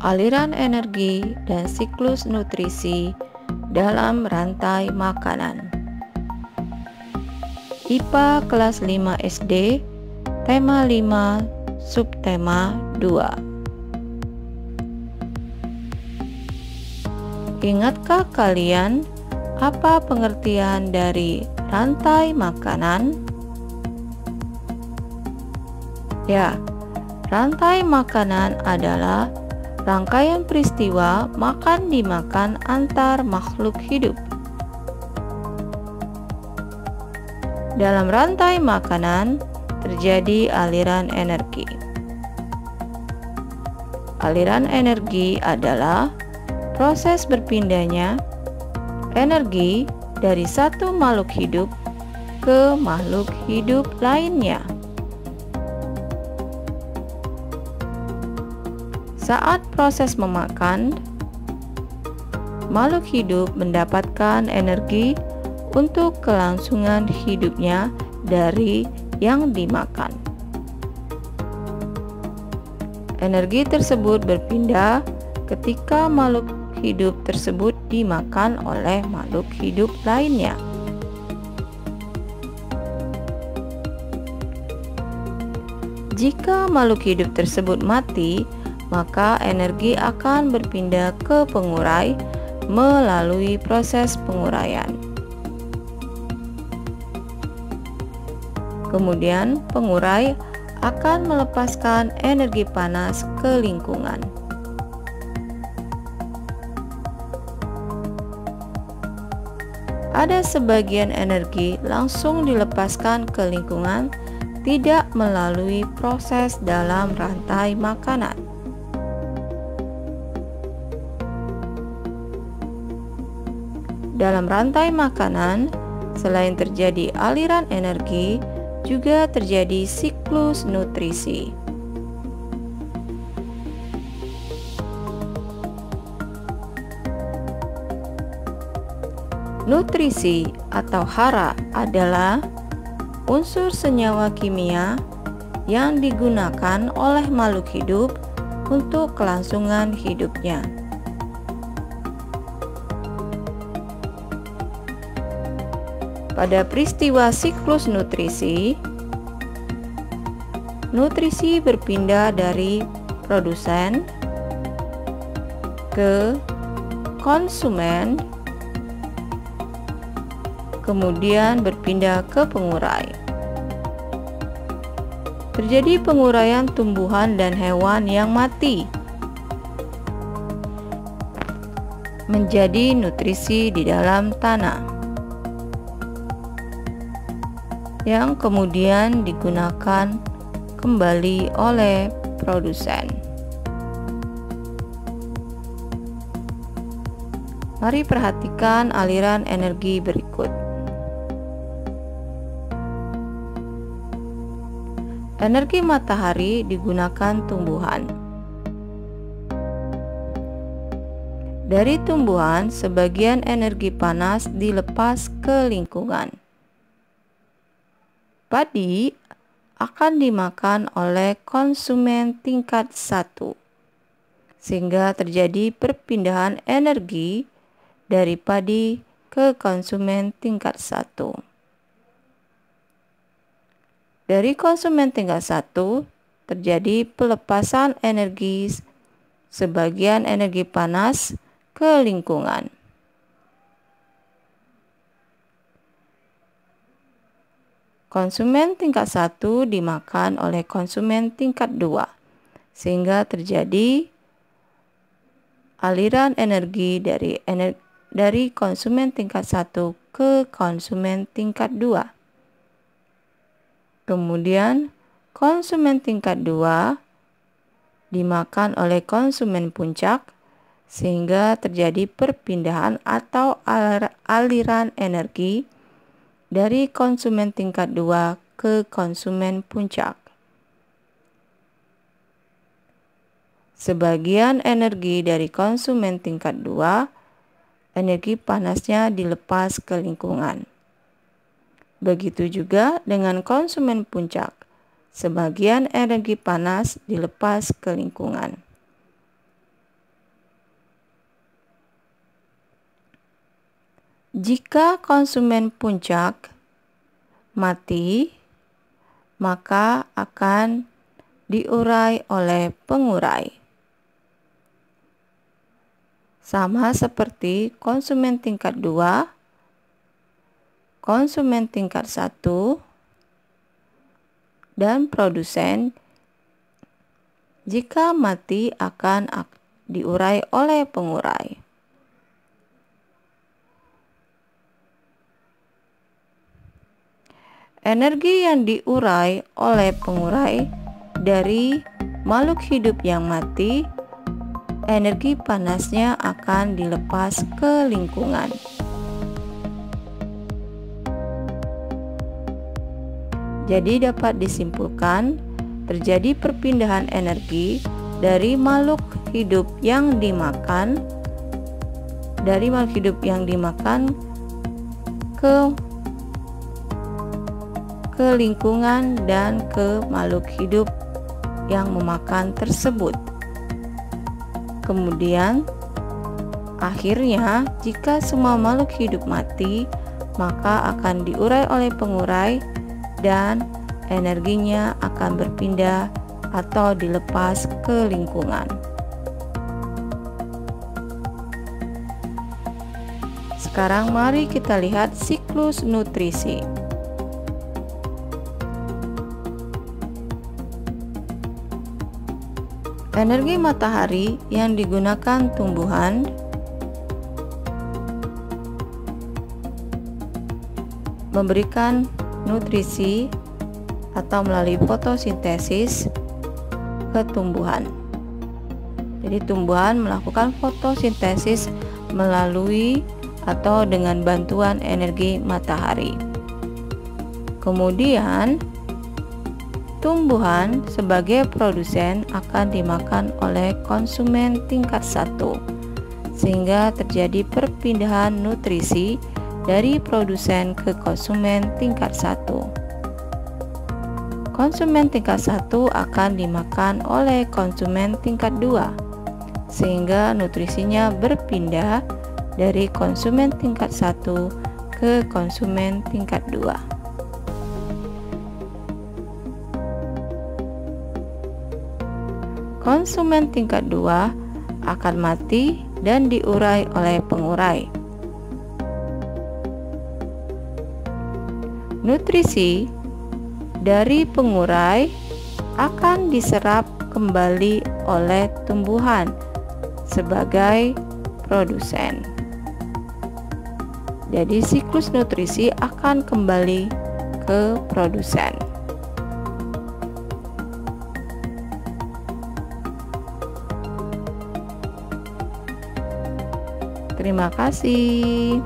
aliran energi dan siklus nutrisi dalam rantai makanan. IPA kelas 5 SD, tema 5, subtema 2. Ingatkah kalian apa pengertian dari rantai makanan? Ya, rantai makanan adalah rangkaian peristiwa makan dimakan antar makhluk hidup. Dalam rantai makanan terjadi aliran energi. Aliran energi adalah proses berpindahnya energi dari satu makhluk hidup ke makhluk hidup lainnya. Saat proses memakan, makhluk hidup mendapatkan energi untuk kelangsungan hidupnya dari yang dimakan. Energi tersebut berpindah ketika makhluk hidup tersebut dimakan oleh makhluk hidup lainnya. Jika makhluk hidup tersebut mati, maka energi akan berpindah ke pengurai melalui proses penguraian. Kemudian pengurai akan melepaskan energi panas ke lingkungan. Ada sebagian energi langsung dilepaskan ke lingkungan, tidak melalui proses dalam rantai makanan. Dalam rantai makanan, selain terjadi aliran energi, juga terjadi siklus nutrisi. Nutrisi atau hara adalah unsur senyawa kimia yang digunakan oleh makhluk hidup untuk kelangsungan hidupnya. Pada peristiwa siklus nutrisi, nutrisi berpindah dari produsen ke konsumen, kemudian berpindah ke pengurai. Terjadi penguraian tumbuhan dan hewan yang mati menjadi nutrisi di dalam tanah, yang kemudian digunakan kembali oleh produsen. Mari perhatikan aliran energi berikut. Energi matahari digunakan tumbuhan. Dari tumbuhan, sebagian energi panas dilepas ke lingkungan. Padi akan dimakan oleh konsumen tingkat 1, sehingga terjadi perpindahan energi dari padi ke konsumen tingkat 1. Dari konsumen tingkat 1 terjadi pelepasan energi sebagian energi panas ke lingkungan. Konsumen tingkat 1 dimakan oleh konsumen tingkat 2, sehingga terjadi aliran energi dari konsumen tingkat 1 ke konsumen tingkat 2. Kemudian konsumen tingkat 2 dimakan oleh konsumen puncak, sehingga terjadi perpindahan atau aliran energi dari konsumen tingkat 2 ke konsumen puncak. Sebagian energi dari konsumen tingkat 2, energi panasnya dilepas ke lingkungan. Begitu juga dengan konsumen puncak, sebagian energi panas dilepas ke lingkungan. Jika konsumen puncak mati, maka akan diurai oleh pengurai. Sama seperti konsumen tingkat 2, konsumen tingkat 1, dan produsen, jika mati akan diurai oleh pengurai. Energi yang diurai oleh pengurai dari makhluk hidup yang mati, energi panasnya akan dilepas ke lingkungan. Jadi dapat disimpulkan terjadi perpindahan energi dari makhluk hidup yang dimakan ke lingkungan dan ke makhluk hidup yang memakan tersebut. Kemudian akhirnya jika semua makhluk hidup mati, maka akan diurai oleh pengurai dan energinya akan berpindah atau dilepas ke lingkungan. Sekarang mari kita lihat siklus nutrisi. Energi matahari yang digunakan tumbuhan memberikan nutrisi atau melalui fotosintesis ke tumbuhan. Jadi tumbuhan melakukan fotosintesis melalui atau dengan bantuan energi matahari. Kemudian tumbuhan sebagai produsen akan dimakan oleh konsumen tingkat 1, sehingga terjadi perpindahan nutrisi dari produsen ke konsumen tingkat 1. Konsumen tingkat 1 akan dimakan oleh konsumen tingkat 2, sehingga nutrisinya berpindah dari konsumen tingkat 1 ke konsumen tingkat 2. Konsumen tingkat 2 akan mati dan diurai oleh pengurai. Nutrisi dari pengurai akan diserap kembali oleh tumbuhan sebagai produsen. Jadi siklus nutrisi akan kembali ke produsen. Terima kasih.